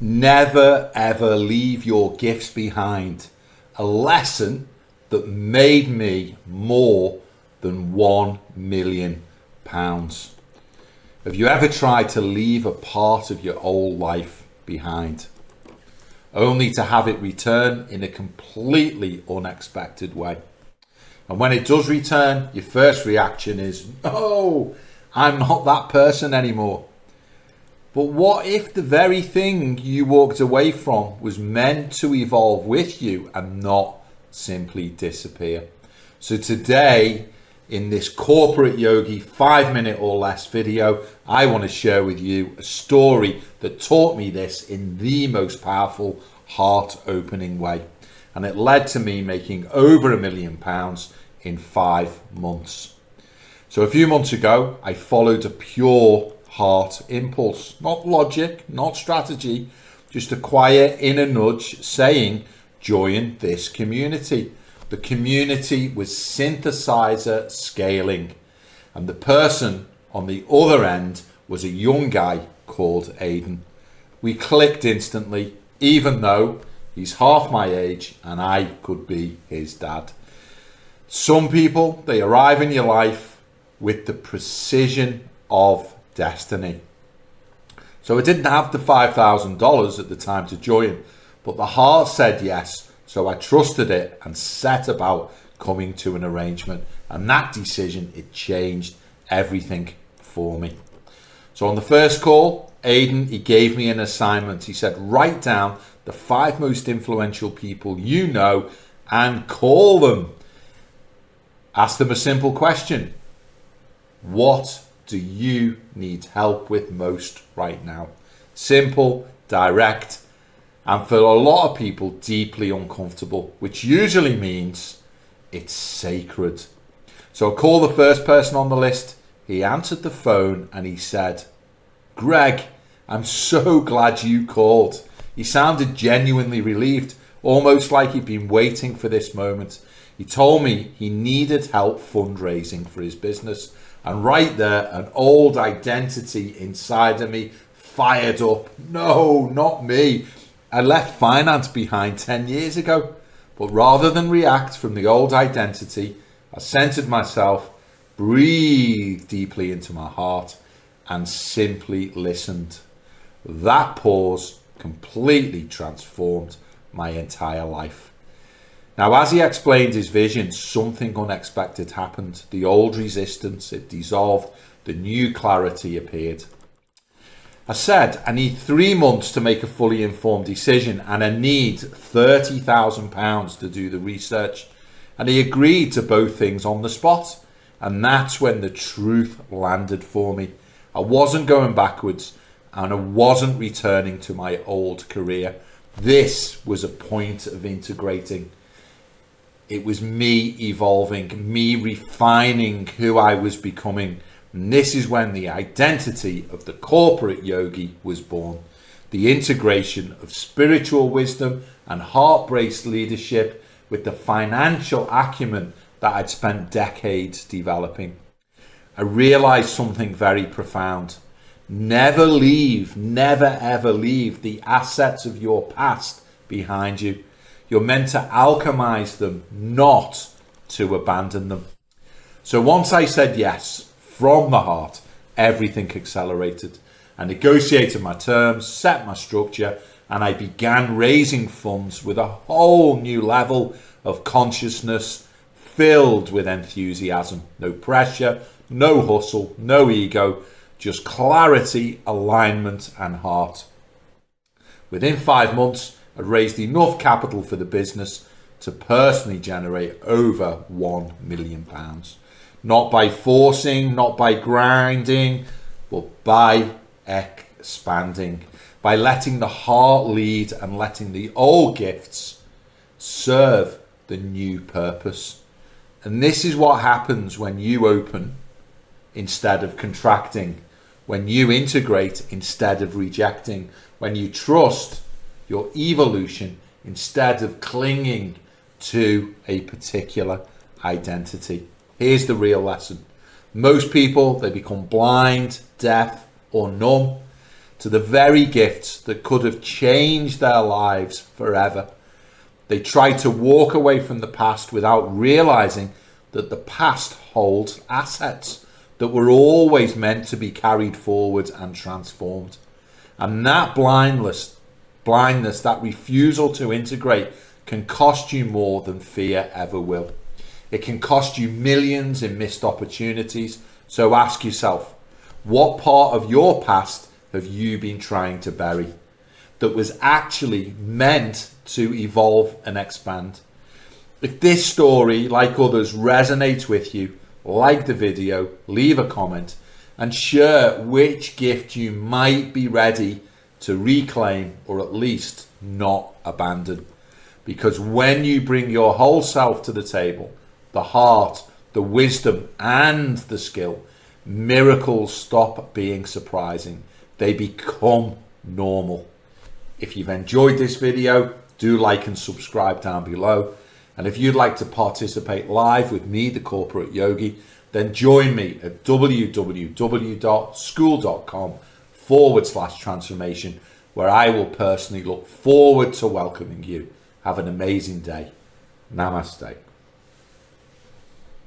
Never ever leave your gifts behind. A lesson that made me more than £1 million. Have you ever tried to leave a part of your old life behind, only to have it return in a completely unexpected way? And when it does return, your first reaction is, "No, I'm not that person anymore." But what if the very thing you walked away from was meant to evolve with you and not simply disappear? So today, in this Corporate Yogi 5-minute or less video, I want to share with you a story that taught me this in the most powerful, heart-opening way. And it led to me making over £1 million in 5 months. So a few months ago, I followed a pure heart impulse, not logic, not strategy, just a quiet inner nudge saying, join this community. The community was synthesizer scaling, and the person on the other end was a young guy called Aidan. We clicked instantly, even though he's half my age and I could be his dad. Some people, they arrive in your life with the precision of destiny. So I didn't have the $5,000 at the time to join, but the heart said yes. So I trusted it and set about coming to an arrangement. And that decision, it changed everything for me. So on the first call, Aidan, he gave me an assignment. He said, write down the 5 most influential people you know and call them. Ask them a simple question. What do you need help with most right now? Simple, direct, and for a lot of people, deeply uncomfortable, which usually means it's sacred. So I called the first person on the list. He answered the phone and he said, Greg, I'm so glad you called. He sounded genuinely relieved, almost like he'd been waiting for this moment. He told me he needed help fundraising for his business. And right there, an old identity inside of me fired up. No, not me. I left finance behind 10 years ago, but rather than react from the old identity, I centered myself, breathed deeply into my heart, and simply listened. That pause completely transformed my entire life. Now, as he explained his vision, something unexpected happened. The old resistance, it dissolved, the new clarity appeared. I said, I need 3 months to make a fully informed decision and I need £30,000 to do the research. And he agreed to both things on the spot. And that's when the truth landed for me. I wasn't going backwards and I wasn't returning to my old career. This was a point of integrating. It was me evolving, me refining who I was becoming. And this is when the identity of the corporate yogi was born. The integration of spiritual wisdom and heart-based leadership with the financial acumen that I'd spent decades developing. I realized something very profound. Never ever leave the assets of your past behind you. You're meant to alchemize them, not to abandon them. So once I said yes, from the heart, everything accelerated. I negotiated my terms, set my structure, and I began raising funds with a whole new level of consciousness filled with enthusiasm. No pressure, no hustle, no ego, just clarity, alignment, and heart. Within 5 months, I'd raised enough capital for the business to personally generate over £1 million. Not by forcing, not by grinding, but by expanding. By letting the heart lead and letting the old gifts serve the new purpose. And this is what happens when you open instead of contracting. When you integrate instead of rejecting. When you trust your evolution instead of clinging to a particular identity. Here's the real lesson. Most people, they become blind, deaf, or numb to the very gifts that could have changed their lives forever. They try to walk away from the past without realizing that the past holds assets that were always meant to be carried forward and transformed. And that blindness, that refusal to integrate, can cost you more than fear ever will. It can cost you millions in missed opportunities. So ask yourself, what part of your past have you been trying to bury that was actually meant to evolve and expand? If this story, like others, resonates with you, like the video, leave a comment, and share which gift you might be ready to reclaim or at least not abandon. Because when you bring your whole self to the table, the heart, the wisdom, and the skill, miracles stop being surprising. They become normal. If you've enjoyed this video, do like and subscribe down below. And if you'd like to participate live with me, the Corporate Yogi, then join me at www.school.com/transformation, where I will personally look forward to welcoming you. Have an amazing day. Namaste.